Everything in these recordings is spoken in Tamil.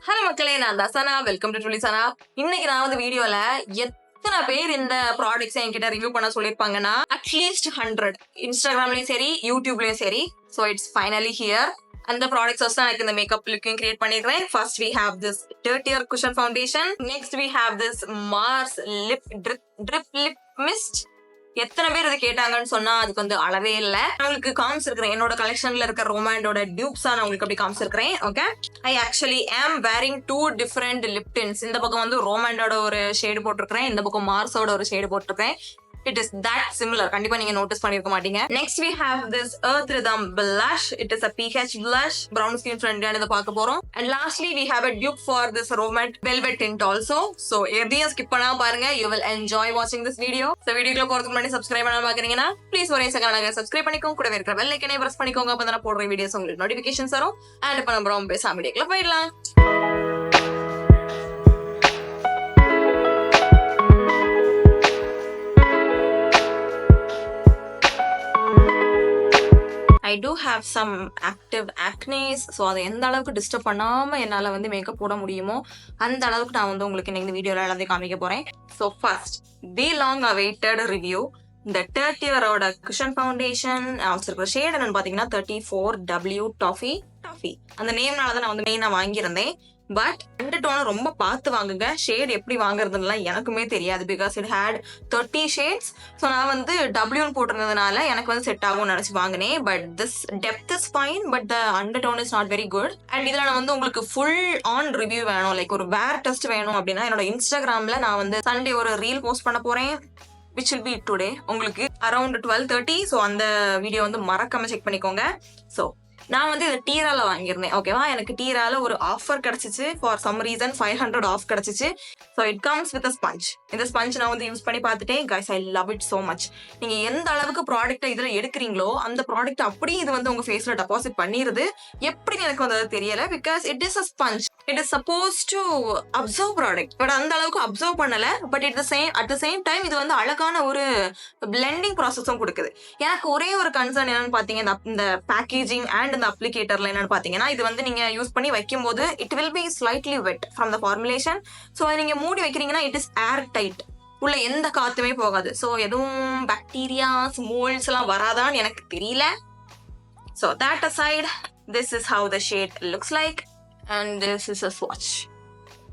ஹலோ மக்களே, நான் தசனா. Welcome to டுலிசனா. இன்னைக்கு நான் வந்து வீடியோல எத்தனை பேர் இந்த ப்ராடக்ட்ஸ் என்கிட்ட ரிவ்யூ பண்ண சொல்லியிருப்பாங்கன்னா அட்லீஸ்ட் 100 இன்ஸ்டாகிராம்லயும் சரி யூடியூப்லயும் சரி. So it's finally here. அந்த ப்ராடக்ட்ஸ் தான் எனக்கு இந்த மேக்கப் லுக்கையும் கிரியேட் பண்ணிருக்கேன். First we have this TIRTIR cushion foundation. Next we have this Mars lip drip lip mist. எத்தனை பேர் இது கேட்டாங்கன்னு சொன்னா அதுக்கு வந்து அளவே இல்லை. உங்களுக்கு காமிச்சிருக்கிறேன் என்னோட கலெக்ஷன்ல இருக்க ரொமாண்டோட டியூப்ஸா நான் உங்களுக்கு அப்படி காமிச்சிருக்கிறேன். ஓகே, ஐ ஆக்சுவலி ஆம் வேரிங் 2 டிஃபரெண்ட் லிப் டின்ட்ஸ். இந்த பக்கம் வந்து ரொமாண்டோட ஒரு ஷேடு போட்டிருக்கிறேன், இந்த பக்கம் மார்ஸோட ஒரு ஷேடு போட்டிருக்கேன். It is that similar. கண்டிப்பா நீங்க நோட்டீஸ் பண்ணிருக்க மாட்டீங்க. Next we have this Rhyhtm blush. It is a PH blush. Brown skin friendly ஆனத பார்க்க போறோம். And lastly we have a dupe for this Rom&nd velvet tint also. So எதையும் skip பண்ணாம பாருங்க. You will enjoy watching this video. So வீடியோக்குள்ள போறதுக்கு முன்னாடி subscribe பண்ணாம பாக்குறீங்கன்னா please ஒரே செகண்ட்ல subscribe பண்ணிக்கோங்க. கூடவே இருக்கிற bell icon-ஐ press பண்ணிக்கோங்க. அப்பதான் நான் போடுற வீடியோஸ் உங்களுக்கு notifications வரும். And இப்ப நம்ம ரொம்ப பேசாம வீடியோக்குள்ள போயிடலாம். I do have some active acne. So அதை எந்த அளவுக்கு டிஸ்டர்ப் பண்ணாமல் என்னால் வந்து மேக்கப் போட முடியுமோ அந்த அளவுக்கு நான் வந்து உங்களுக்கு இன்னைக்கு இந்த வீடியோவில் எல்லாத்தையும் காமிக்க போகிறேன். So first the long awaited review. இந்த TIRTIR குஷன் ஃபவுண்டேஷன் வச்சிருக்கிற ஷேட் என்னன்னு பார்த்தீங்கன்னா 34W Toffee. அந்த நேம்னால தான் நான் வந்து மெயினாக வாங்கியிருந்தேன். பட் ரெண்டு டோனும் ரொம்ப பார்த்து வாங்குங்க. ஷேட் எப்படி வாங்குறதுலாம் எனக்குமே தெரியாது. Because it had 30 shades. So நான் வந்து டபிள்யூன்னு போட்டிருந்ததுனால எனக்கு வந்து செட் ஆகும்னு நினச்சி வாங்கினேன். But this depth is fine, but the undertone is not very good. And இதில் நான் வந்து உங்களுக்கு ஃபுல் ஆன் ரிவ்யூ வேணும், லைக் ஒரு வேர் டெஸ்ட் வேணும் அப்படின்னா என்னோட இன்ஸ்டாகிராமில் நான் வந்து சண்டே ஒரு ரீல் போஸ்ட் பண்ண போகிறேன், which will be today. உங்களுக்கு அரௌண்ட் 12:30. ஸோ அந்த வீடியோ வந்து மறக்காம செக் பண்ணிக்கோங்க. ஸோ நான் வந்து இதை டீரால வாங்கியிருந்தேன். ஓகேவா, எனக்கு டீரால ஒரு ஆஃபர் கிடைச்சிச்சு. ஃபார் சம் ரீசன் 500 ஆஃப் கிடைச்சிச்சு. So it comes with a sponge. இந்த ஸ்பஞ்ச் நான் வந்து யூஸ் பண்ணி பார்த்துட்டேன். Guys, I love it so much. நீங்கள் எந்த அளவுக்கு ப்ராடக்ட்டை இதில் எடுக்கிறீங்களோ அந்த ப்ராடக்ட் அப்படியே இது வந்து உங்கள் ஃபேஸில் டெபாசிட் பண்ணிடுது. எப்படி எனக்கு வந்து அது தெரியலை. Because it is a sponge. It is suppose to observe product, but அந்த அளவுக்கு அப்சர்வ் பண்ணலை. But at the same time இது வந்து அழகான ஒரு பிளெண்டிங் ப்ராசஸும் கொடுக்குது. எனக்கு ஒரே ஒரு கன்சர்ன் என்னன்னு பார்த்தீங்கன்னா இந்த பேக்கேஜிங் அண்ட் இந்த அப்ளிகேட்டர்ல என்னன்னு பாத்தீங்கன்னா இது வந்து நீங்க யூஸ் பண்ணி வைக்கும் போது it will be slightly wet from the formulation. So நீங்க மூடி வைக்கிறீங்கன்னா இட் இஸ் ஏர் டைட், உள்ள எந்த காத்துமே போகாது. ஸோ எதுவும் பாக்டீரியாஸ் மோல்ட்ஸ் எல்லாம் வராதான்னு எனக்கு தெரியல. So that aside, this is how the shade looks like and this is a swatch.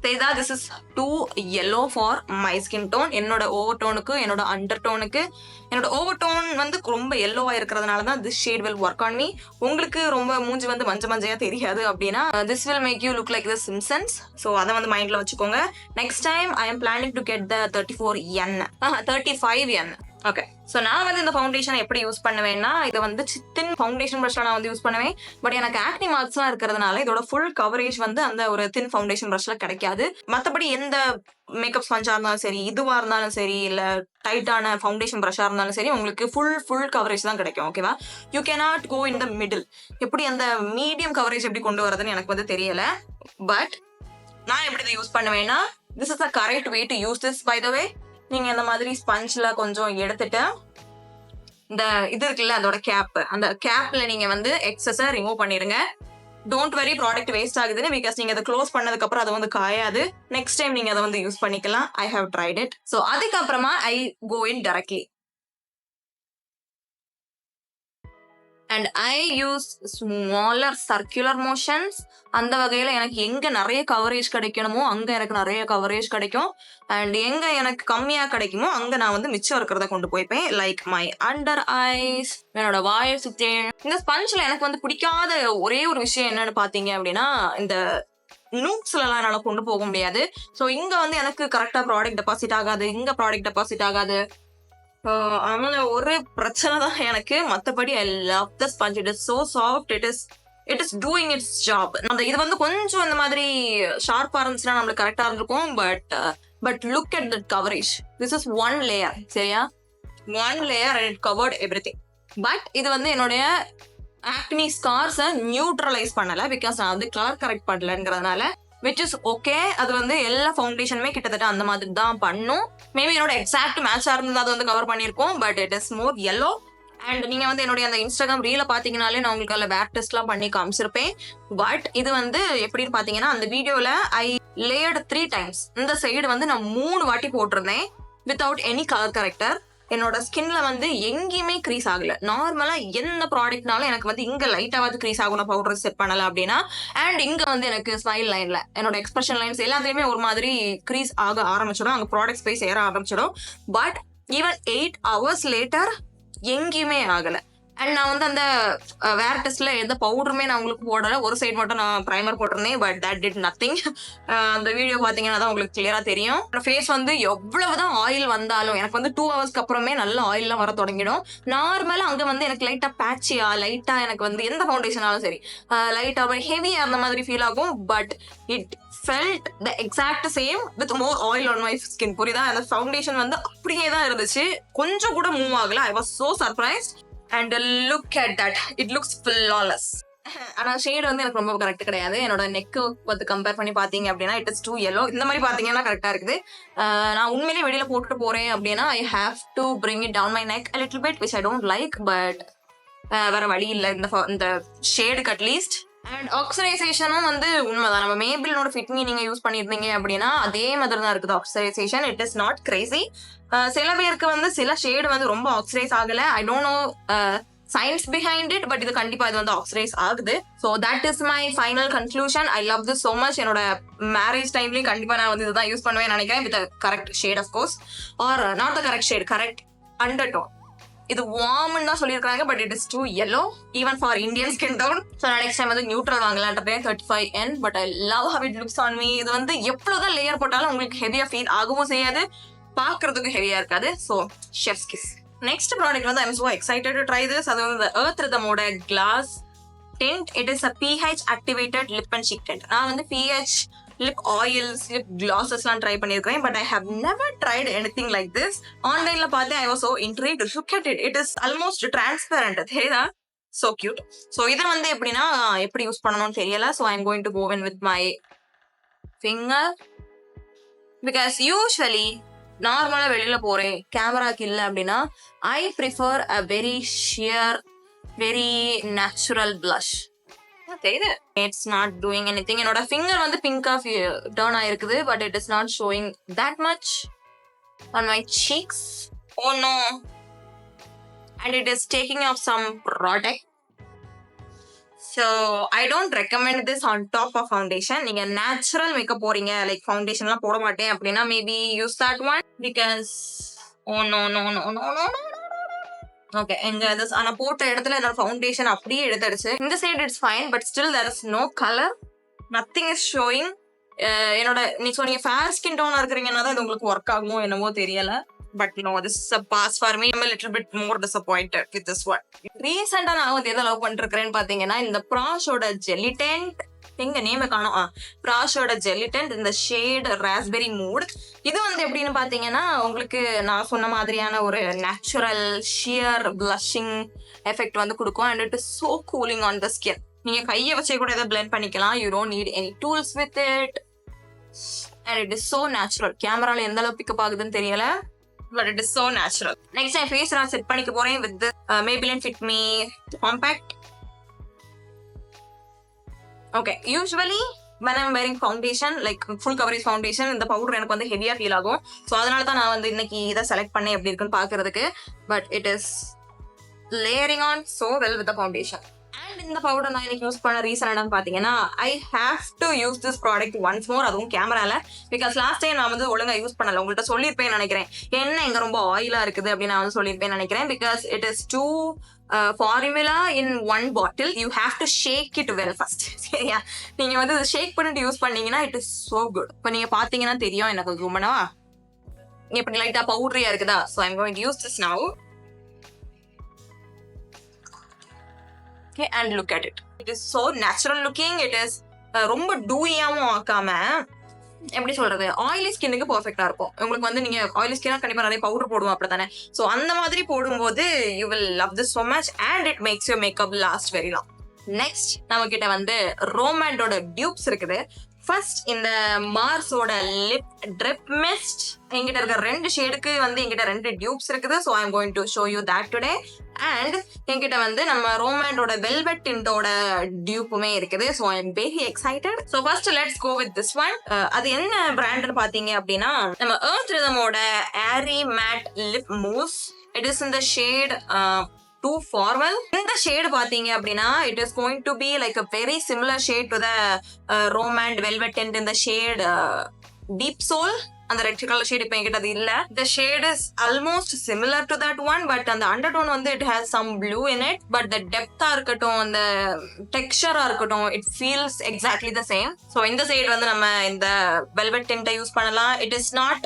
Teda, this is too yellow for my skin tone. என்னோட ஓவர் டோனுக்கு என்னோட அண்டர் டோனுக்கு என்னோட ஓவர் டோன் வந்து ரொம்ப எல்லோவா இருக்கிறதுனால தான் this shade will work on me. உங்களுக்கு ரொம்ப மூஞ்சி வந்து மஞ்சையா தெரியாது அப்படின்னா this will make you look like the Simpsons. So அதை வந்து மைண்ட்ல வச்சுக்கோங்க. Next time I am planning to get the 35N. Okay, so நான் வந்து இந்த ஃபவுண்டேஷனை எப்படி யூஸ் பண்ணுவேன்னா இதை வந்து தின் ஃபவுண்டேஷன் ப்ரஷ்ல நான் வந்து யூஸ் பண்ணுவேன். பட் எனக்கு ஆக்னி மார்க்ஸ்லாம் இருக்கிறதுனால இதோட ஃபுல் கவரேஜ் வந்து அந்த ஒரு தின் ஃபவுண்டேஷன் ப்ரஷ்ல கிடைக்காது. மற்றபடி எந்த மேக்கப் ஸ்பஞ்சா இருந்தாலும் சரி, இதுவா இருந்தாலும் சரி, இல்லை டைட்டான ஃபவுண்டேஷன் ப்ரஷ்ஷாக இருந்தாலும் சரி, உங்களுக்கு ஃபுல் கவரேஜ் தான் கிடைக்கும். ஓகேவா, you cannot go in the middle. எப்படி அந்த மீடியம் கவரேஜ் எப்படி கொண்டு வரதுன்னு எனக்கு வந்து தெரியல. பட் நான் எப்படி இதை யூஸ் பண்ணுவேன்னா this is the correct way to use this. By the way, நீங்க இந்த மாதிரி ஸ்பஞ்ச்ல கொஞ்சம் எடுத்துட்டு இந்த இது இருக்குல்ல அதோட கேப், அந்த கேப்ல நீங்க வந்து எக்ஸஸை ரிமூவ் பண்ணிருங்க. டோன்ட் வெரி ப்ராடக்ட் வேஸ்ட் ஆகுதுன்னு. பிகாஸ் நீங்க அதை க்ளோஸ் பண்ணதுக்கு அப்புறம் அது வந்து காயாது. நெக்ஸ்ட் டைம் நீங்க அதை வந்து யூஸ் பண்ணிக்கலாம். I have tried it. So அதுக்கப்புறமா I go in directly and I use smaller circular motions. அந்த வகையில் எனக்கு எங்கே நிறைய கவரேஜ் கிடைக்கணுமோ அங்கே எனக்கு நிறைய கவரேஜ் கிடைக்கும். அண்ட் எங்கே எனக்கு கம்மியாக கிடைக்குமோ அங்கே நான் வந்து மிச்சம் இருக்கிறத கொண்டு போய்ப்பேன். லைக் மை அண்டர் ஐஸ், என்னோட வாயை சுற்றி. இந்த ஸ்பஞ்சில் எனக்கு வந்து பிடிக்காத ஒரே ஒரு விஷயம் என்னன்னு பார்த்தீங்க அப்படின்னா இந்த நூப்ஸ்லாம் என்னால் கொண்டு போக முடியாது. ஸோ இங்கே வந்து எனக்கு கரெக்டாக ப்ராடக்ட் டெபாசிட் ஆகாது, இங்கே ப்ராடக்ட் டெபாசிட் ஆகாது. அதனால ஒரு பிரச்சனை தான் எனக்கு. மற்றபடி ஐ love the sponge. It is so soft. It is doing it's job. அந்த இது வந்து கொஞ்சம் இந்த மாதிரி ஷார்ப்பாக இருந்துச்சுன்னா நம்மளுக்கு கரெக்டாக இருந்திருக்கும். But look at that coverage. This is one layer. சரியா, one layer and it covered everything. But இது வந்து என்னுடைய ஆக்னி ஸ்கார்ஸை நியூட்ரலைஸ் பண்ணலை. பிகாஸ் நான் வந்து கலர் கரெக்ட் பண்ணலங்கிறதுனால, which is okay. அது வந்து எல்லா ஃபவுண்டேஷனுமே கிட்டத்தட்ட அந்த மாதிரி தான் பண்ணும். மேபி என்னோட எக்ஸாக்ட் மேட்சாக இருந்தது அது வந்து கவர் பண்ணியிருக்கோம். But it is more yellow and நீங்க வந்து என்னுடைய அந்த இன்ஸ்டாகிராம் ரீல பாத்தீங்கன்னாலே நான் உங்களுக்கு அதில் வேர் டெஸ்ட்லாம் பண்ணி காமிச்சிருப்பேன். பட் இது வந்து எப்படின்னு பாத்தீங்கன்னா அந்த வீடியோல ஐ லேயர்டு 3 times. இந்த சைடு வந்து நான் 3 வாட்டி போட்டிருந்தேன் வித்தவுட் எனி கலர் கரெக்டர். என்னோட ஸ்கின்ல வந்து எங்கேயுமே க்ரீஸ் ஆகல. நார்மலா எந்த ப்ராடக்ட்னாலும் எனக்கு வந்து இங்க லைட்டாவது க்ரீஸ் ஆகும் பவுடர் செட் பண்ணல அப்படின்னா. அண்ட் இங்க வந்து எனக்கு ஸ்மைல் லைன்ல என்னோட எக்ஸ்பிரஷன் லைன்ஸ் எல்லாத்தையுமே ஒரு மாதிரி க்ரீஸ் ஆக ஆரம்பிச்சிடும். அங்க ப்ராடக்ட் ஸ்பேஸ் ஏற ஆரம்பிச்சிடும். பட் ஈவன் 8 hours லேட்டர் எங்கேயுமே ஆகல. அண்ட் நான் வந்து அந்த வேர் டெஸ்ட்ல எந்த பவுடருமே நான் உங்களுக்கு போடல. ஒரு சைடு மட்டும் நான் ப்ரைமர் போட்டிருந்தேன். But that did nothing. அந்த வீடியோ பாத்தீங்கன்னா தான் உங்களுக்கு கிளியரா தெரியும். ஃபேஸ் வந்து எவ்வளவுதான் ஆயில் வந்தாலும் எனக்கு வந்து 2 hours அப்புறமே நல்ல ஆயில்லாம் வர தொடங்கிடும். நார்மலா அங்க வந்து எனக்கு லைட்டா பேட்சியா லைட்டா எனக்கு வந்து எந்த ஃபவுண்டேஷனாலும் சரி லைட்டா ஹெவியா அந்த மாதிரி ஃபீல் ஆகும். But it felt the exact same with more oil on my skin. புரியுதா? அந்த ஃபவுண்டேஷன் வந்து அப்படியே தான் இருந்துச்சு. கொஞ்சம் கூட மூவ் ஆகல. I was so surprised. And look at that. It looks flawless. ஆனா ஷேட் வந்து எனக்கு ரொம்ப கரெக்ட் கிடையாது. என்னோட நெக்கு வந்து கம்பேர் பண்ணி பாத்தீங்க அப்படின்னா இட் இஸ் டூ yellow. இந்த மாதிரி பாத்தீங்கன்னா கரெக்டா இருக்குது. நான் உண்மையிலேயே வெளியில போட்டுட்டு போறேன் அப்படின்னா I have to bring it down my neck a little bit, which I don't like. But வேற வழி இல்லை இந்த ஷேடுக்கு அட்லீஸ்ட். அண்ட் ஆக்சிடைசேஷனும் வந்து உண்மைதான். நம்ம மேபிளோட ஃபிட்மி நீங்க யூஸ் பண்ணிருந்தீங்க அப்படின்னா அதே மாதிரி தான் இருக்குது oxidisation. It is not crazy. சில பேருக்கு வந்து சில ஷேடு வந்து ரொம்ப ஆக்சிடைஸ் ஆகல. I don't know science behind it. But இது கண்டிப்பா இது வந்து ஆக்சிடைஸ் ஆகுது. So that is my final conclusion. I love this so much. என்னோட மேரேஜ் டைம்லயும் கண்டிப்பா நான் வந்து இதுதான் யூஸ் பண்ணுவேன் நினைக்கிறேன். With correct shade of course. Or not the correct shade, correct undertone. இது வார்ம்னு தான் சொல்லியிருக்காங்க. But it is too yellow even for Indian skin tone. So நான் நெக்ஸ்ட் டைம் வந்து நியூட்ரல் வாங்கலான்றேன் 35N. But I love how it looks on me. இது வந்து எவ்வளவுதான் லேயர் போட்டாலும் உங்களுக்கு ஹெவியா ஃபீல் ஆகவும் செய்யாது, பாக்குறதுக்கு ஹெவியா இருக்காது. So chef's kiss. Next product வந்து I'm so excited to try this. அது வந்து Rhythmோட glass Tint. It is a pH activated lip and cheek tint. நான் வந்து pH lip oils, lip glosses எல்லாம் ட்ரை பண்ணியிருக்கேன். But I have never tried anything like this. ஆன்லைன்ல பார்த்தேன். I was so intrigued. Look at it. It is almost transparent. தெரியுதா? So cute. ஸோ இதை வந்து எப்படின்னா எப்படி யூஸ் பண்ணணும்னு தெரியல. So I am going to go in with my finger. Because usually நார்மலா வெளியில போறேன் கேமராக்கு இல்லை அப்படின்னா I prefer a very sheer very natural blush. It's not doing anything. என்னோட finger வந்து பிங்கா டர்ன் ஆயிருக்குது. But it is not showing that much on my cheeks. Oh no. And it is taking off some product. So I don't recommend this on top of foundation. நீங்க natural makeup போறீங்க, like foundation எல்லாம் போட மாட்டேன் அப்படின்னா maybe use that one. Because oh no. Okay, எங்க ஆனா போட்ட இடத்துல என்னோட ஃபவுண்டேஷன் அப்படியே எடுத்துடுச்சு. இந்த side it's fine. But still there is no colour, nothing is showing. என்னோட நீங்க ஃபேர் ஸ்கின் டோனா இருக்கிறீங்கன்னா தான் இது உங்களுக்கு ஒர்க் ஆகுமோ என்னமோ தெரியல. But no, this is a pass for me. I'm a little bit more disappointed with this one. ரீசெண்டா நான் வந்து எதை லவ் பண்ணிட்டு இருக்கிறேன்னு பாத்தீங்கன்னா இந்த ப்ராஷோட ஜெல்லி டென்ட். எங்க நேம காணும். ப்ராஷோட ஜெல்லி டென்ட் இந்த ஷேட் ராஸ்பெரி மூட். இது வந்து எப்படின்னு பாத்தீங்கன்னா உங்களுக்கு நான் சொன்ன மாதிரியான ஒரு நேச்சுரல் ஷியர் பிளஷிங் எஃபெக்ட் வந்து கொடுக்கும். And it is so cooling on the skin. நீங்க கையை வச்சே கூட இதை பிளெண்ட் பண்ணிக்கலாம். You don't need any tools with it. And it is so natural. கேமரால எந்த அளவு பிக்கப் ஆகுதுன்னு தெரியல. But it is so natural. Next time face நான் செட் பண்ணிக்க போறேன் with this Maybelline Fit Me Compact. Okay, usually when I'm wearing foundation, like full coverage foundation, இந்த பவுடர் எனக்கு வந்து ஹெவியா ஃபீல் ஆகும். ஸோ அதனால தான் நான் வந்து இன்னைக்கு இதை செலக்ட் பண்ணேன் எப்படி இருக்குன்னு பாக்குறதுக்கு. But it is layering on so well with the foundation. And இந்த பவுடர் நான் எனக்கு யூஸ் பண்ண ரீசன் என்னன்னு பாத்தீங்கன்னா I have to use this product once more, அதுவும் கேமரால. பிகாஸ் லாஸ்ட் டைம் நான் வந்து ஒழுங்கா யூஸ் பண்ணல. உங்கள்கிட்ட சொல்லியிருப்பேன் நினைக்கிறேன், என்ன இங்க ரொம்ப ஆயிலா இருக்குது அப்படின்னு நான் வந்து சொல்லியிருப்பேன் நினைக்கிறேன். Because it is two formula in one bottle. You have to shake it well first. சரியா? நீங்க வந்து ஷேக் பண்ணிட்டு யூஸ் பண்ணீங்கன்னா இட் இஸ் சோ குட். இப்போ நீங்க பாத்தீங்கன்னா தெரியும் எனக்கு ரொம்பனா இப்படி லைட்டா பவுடரியா இருக்குதா. So I'm going to use this now. Okay, and look at it. It is so natural looking. It is ரொம்ப டூயாவும் ஆக்காம எப்படி சொல்றது ஆயிலி ஸ்கின்னுக்கு பர்ஃபெக்டா இருக்கும். உங்களுக்கு வந்து நீங்க ஆயிலி ஸ்கின்னா கண்டிப்பா நிறைய பவுடர் போடுவோம் அப்படித்தானே. ஸோ அந்த மாதிரி போடும்போது you will love this so much and it makes your makeup last very long. Next நம்ம கிட்ட வந்து Rom&nd டியூப்ஸ் இருக்குது. ஃபர்ஸ்ட் இந்த மார்ஸோட லிப் ட்ரிப் மிஸ்ட். என்கிட்ட இருக்க 2 ஷேடுக்கு வந்து என்கிட்ட 2 டியூப்ஸ் இருக்குது. So I am going to show you that today. And என்கிட்ட வந்து நம்ம ரோமாண்டோட வெல்வெட் டிண்டோட டியூப்புமே இருக்குது. So I am very excited. So first let's go with this one. அது என்ன பிராண்ட்னு பாத்தீங்க அப்படின்னா நம்ம Rhythmோட Airy matte lip mousse. It is in the shade too formal. இந்த ஷேட் பாத்தீங்க அப்படின்னா it is going to be like a very similar shade to the Rom&nd velvet tint in the shade deep soul. அந்த ரெட் கலர் ஷேட் இப்போ என்கிட்ட அது இல்ல. The shade is almost similar to that one, but அந்த undertone வந்து it has some blue in it, but the depth இருக்கட்டும் அந்த டெக்ஸ்சரா இருக்கட்டும் it feels exactly the same. So இந்த shade வந்து நம்ம இந்த velvet tint யூஸ் பண்ணலாம். It is not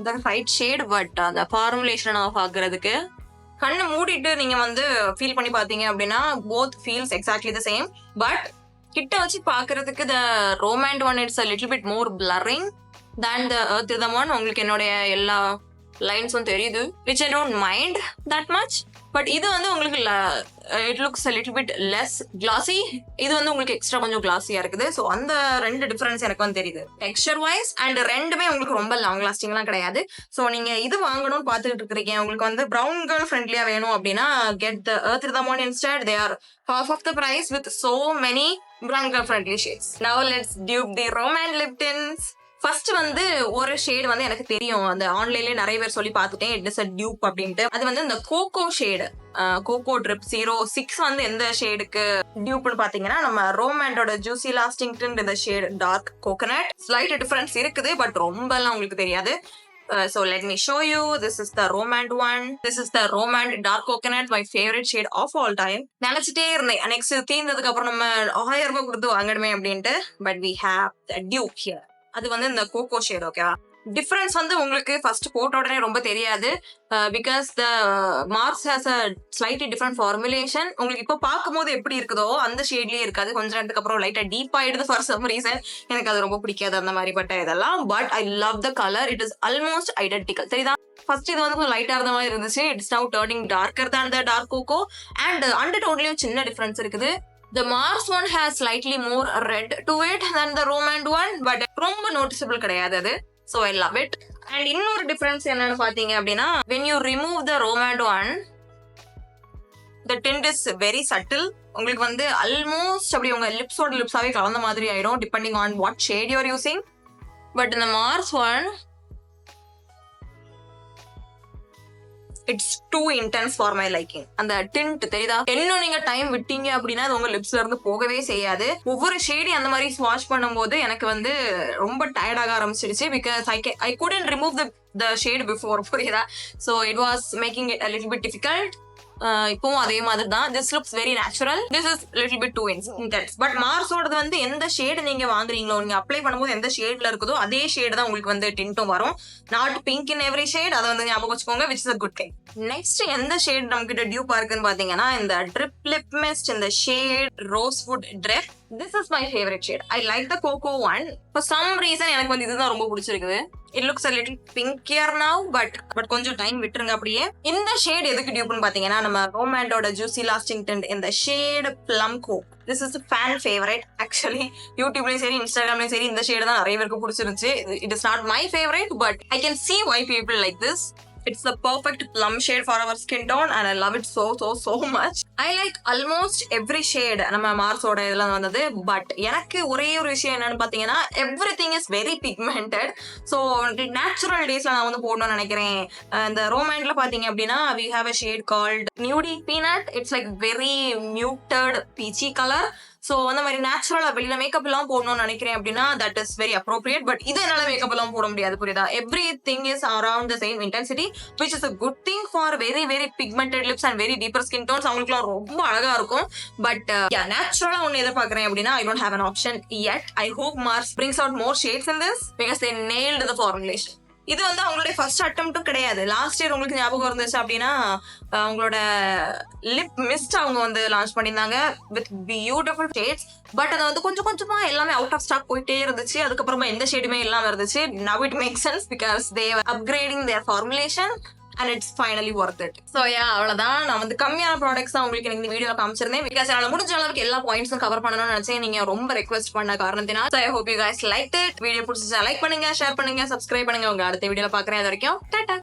the right shade, but அந்த ஃபார்முலேஷன் ஆஃப் ஆகுறதுக்கு கண்ணு மூடிட்டு நீங்க வந்து ஃபீல் பண்ணி பாத்தீங்க அப்படின்னா both feels exactly the same, but கிட்ட வச்சு பாக்குறதுக்கு the Rom&nd one it's a little bit more blurring than the Rhythm one. உங்களுக்கு என்னோட எல்லா லைன்ஸும் தெரியுது, which I don't mind that much. But இது வந்து உங்களுக்கு it looks a little bit less glossy. இது வந்து உங்களுக்கு எக்ஸ்ட்ரா கொஞ்சம் கிளாஸியா இருக்குது. ஸோ அந்த ரெண்டு டிஃபரன்ஸ் எனக்கு வந்து தெரியுது டெக்ஸ்சர் வைஸ். அண்ட் ரெண்டுமே உங்களுக்கு ரொம்ப லாங் லாஸ்டிங்லாம் கிடையாது. ஸோ நீங்க இது வாங்கணும்னு பார்த்துட்டு இருக்கீங்க, உங்களுக்கு வந்து ப்ரௌன் கேர்ள் ஃப்ரெண்ட்லியா வேணும் அப்படின்னா get the Rhythm one instead. They are half of the price with so many brown girl friendly shades. Now let's dupe the Rom&nd lip tints. First வந்து ஒரு ஷேட் வந்து எனக்கு தெரியும், அந்த ஆன்லைன்ல நிறைய பேர் சொல்லி பார்த்துட்டேன் இட் இஸ் அ டியூப் அப்படின்ட்டு. அது வந்து இந்த கோகோ ஷேடு, கோகோ ட்ரிப் 06 வந்து எந்த ஷேடுக்கு டியூப்னு பாத்தீங்கன்னா நம்ம Rom&ndோட ஜூசி லாஸ்டிங் டிண்ட் இந்த shade dark coconut. Slight difference இருக்குது, பட் ரொம்ப எல்லாம் உங்களுக்கு தெரியாது. So let me show you. This is the Rom&nd one. This is the Rom&nd dark coconut, my favorite shade of all time. நினைச்சிட்டே இருந்தேன் நெக்ஸ்ட் தீர்ந்ததுக்கு அப்புறம் நம்ம 1000 ரூபாய் கொடுத்து வாங்கணுமே அப்படின்ட்டு. But we have the dupe here. அது வந்து இந்த கோகோ ஷேட். ஓகேவா? டிஃபரன்ஸ் வந்து உங்களுக்கு ஃபர்ஸ்ட் போட்ட உடனே ரொம்ப தெரியாது, because the marks has a slightly different formulation. உங்களுக்கு இப்போ பார்க்கும்போது எப்படி இருக்குதோ அந்த ஷேட்லயே இருக்காது, கொஞ்ச நேரத்துக்கு அப்புறம் லைட்டா டீப் ஆயிடுது ஃபார் சம் ரீசன். எனக்கு அது ரொம்ப பிடிக்காது அந்த மாதிரி பட்ட இதெல்லாம். But I love the colour, it is almost identical. தெரியுதா? ஃபர்ஸ்ட் இது வந்து கொஞ்சம் லைட்டா இருந்த மாதிரி இருந்துச்சு, it's now turning darker than the dark cocoa. And அண்டர்டோன்லயும் சின்ன டிஃபரன்ஸ் இருக்குது. The Mars one has slightly more red to it than the Rom&nd one, but ரொம்ப noticeable கிடையாது அது. So I love it. And இன்னொரு difference என்னன்னு பாத்தீங்க அப்படின்னா when you remove the Rom&nd one, the tint is very subtle. உங்களுக்கு வந்து almost அப்படி உங்க லிப்ஸோட லிப்ஸாவே கலந்த மாதிரி ஆயிடும் depending on what shade you are using. But in the Mars one, it's too intense for my liking. அந்த டிண்ட் தெரியுதா? இன்னும் நீங்க டைம் விட்டீங்க அப்படின்னா அது உங்க லிப்ஸ்ல இருந்து போகவே செய்யாது. ஒவ்வொரு ஷேடி அந்த மாதிரி ஸ்வாஷ் பண்ணும்போது எனக்கு வந்து ரொம்ப டயர்ட் ஆக ஆரம்பிச்சிடுச்சு, because I couldn't remove the shade before. புரியுதா? So it was making it a little bit difficult. இப்பவும் அதே மாதிரி தான். This looks very natural. This is little bit too intense. But மார்ஸோடது வந்து எந்த ஷேடு நீங்க வாங்குறீங்களோ, நீங்க அப்ளை பண்ணும்போது எந்த ஷேட்ல இருக்குதோ அதே ஷேடு தான் உங்களுக்கு வந்து டிண்ட்டும் வரும். Not pink in every shade. அதை வந்து ஞாபகம் வச்சுக்கோங்க, which is a good thing. Next எந்த ஷேட் நம்ம கிட்ட டியூப்பா இருக்குன்னு பாத்தீங்கன்னா இந்த ட்ரிப் லிப் மிஸ்ட் இந்த shade rosewood trip. This is my favorite shade. I like the cocoa one. For some reason எனக்கு வந்து இதுதான் ரொம்ப பிடிச்சிருக்குது. It looks a little pinkier now, but கொஞ்சம் டைம் விட்டுருங்க அப்படியே. இந்த ஷேட் எதுக்கு டியூப்னு பாத்தீங்கன்னா நம்ம Rom&ndோட ஜூசி லாஸ்டிங் டிண்ட் இந்த shade plum coke. This is a fan favorite actually. YouTubeலயும் சரி இன்ஸ்டாகிராம்லயும் சரி இந்த ஷேட் தான் நிறைய பேருக்கு பிடிச்சிருந்துச்சு. It is not my favorite, but I can see why people like this. It's the perfect plum shade for our skin tone and I love it so much. I like almost every shade நம்ம மார்ஸோட இதெல்லாம் வந்தது. பட் எனக்கு ஒரே ஒரு விஷயம் என்னன்னு பாத்தீங்கன்னா everything is very pigmented. So natural daysல நான் வந்து போடணும்னு நினைக்கிறேன். இந்த Rom&ndல பாத்தீங்க அப்படின்னா we have a shade called nudie peanut. It's like very muted peachy color. So அந்த மாதிரி நேச்சுரலா வெளியில மேக்கப் எல்லாம் போடணும்னு நினைக்கிறேன் அப்படின்னா that is very appropriate. But இது என்னால மேக்கப் எல்லாம் போட முடியாது, புரியுதா? Every thing is around the same intensity, which is a good thing for very very pigmented lips and very deeper skin don'ts. அவங்களுக்குலாம் ரொம்ப அழகா இருக்கும். பட் நேச்சுரலா ஒன்னு எதிர்பார்க்கறேன் அப்படின்னா I don't have an option yet. I hope Mars brings out more shades in this because they nailed the formulation. இது வந்து அவங்களுடைய ஃபர்ஸ்ட் அட்டெம்ப்டும் கிடையாது. லாஸ்ட் இயர் உங்களுக்கு ஞாபகம் இருந்துச்சு அப்படின்னா அவங்களோட லிப் மிஸ்ட் அவங்க வந்து லான்ச் பண்ணியிருந்தாங்க வித் பியூட்டிஃபுல் ஷேட்ஸ். பட் அது வந்து கொஞ்சம் கொஞ்சமா எல்லாமே அவுட் ஆஃப் ஸ்டாக் போயிட்டே இருந்துச்சு. அதுக்கப்புறமா எந்த ஷேடுமே இல்லாம இருந்துச்சு. Now it makes sense because they are upgrading their formulation and it's finally worth it. So yeah, அவ்வளவுதான். நான் வந்து கம்மியான ப்ராடக்ட்ஸ் தான் உங்களுக்கு இந்த வீடியோல காமிச்சிருந்தேன், பிகாஸ் என்னால முடிஞ்ச அளவுக்கு எல்லா பாயிண்ட்ஸும் கவர் பண்ணணும்னு நினைச்சேன். நீங்க ரொம்ப ரெக்வெஸ்ட் பண்ண காரணத்தினால. So I hope you guys liked it. Video பிடிச்சிருந்தா லைக் பண்ணுங்க, ஷேர் பண்ணுங்க, சப்ஸ்கிரைப் பண்ணுங்க. உங்க அடுத்த வீடியோல பாக்குறேன். அது வரைக்கும் டாடா.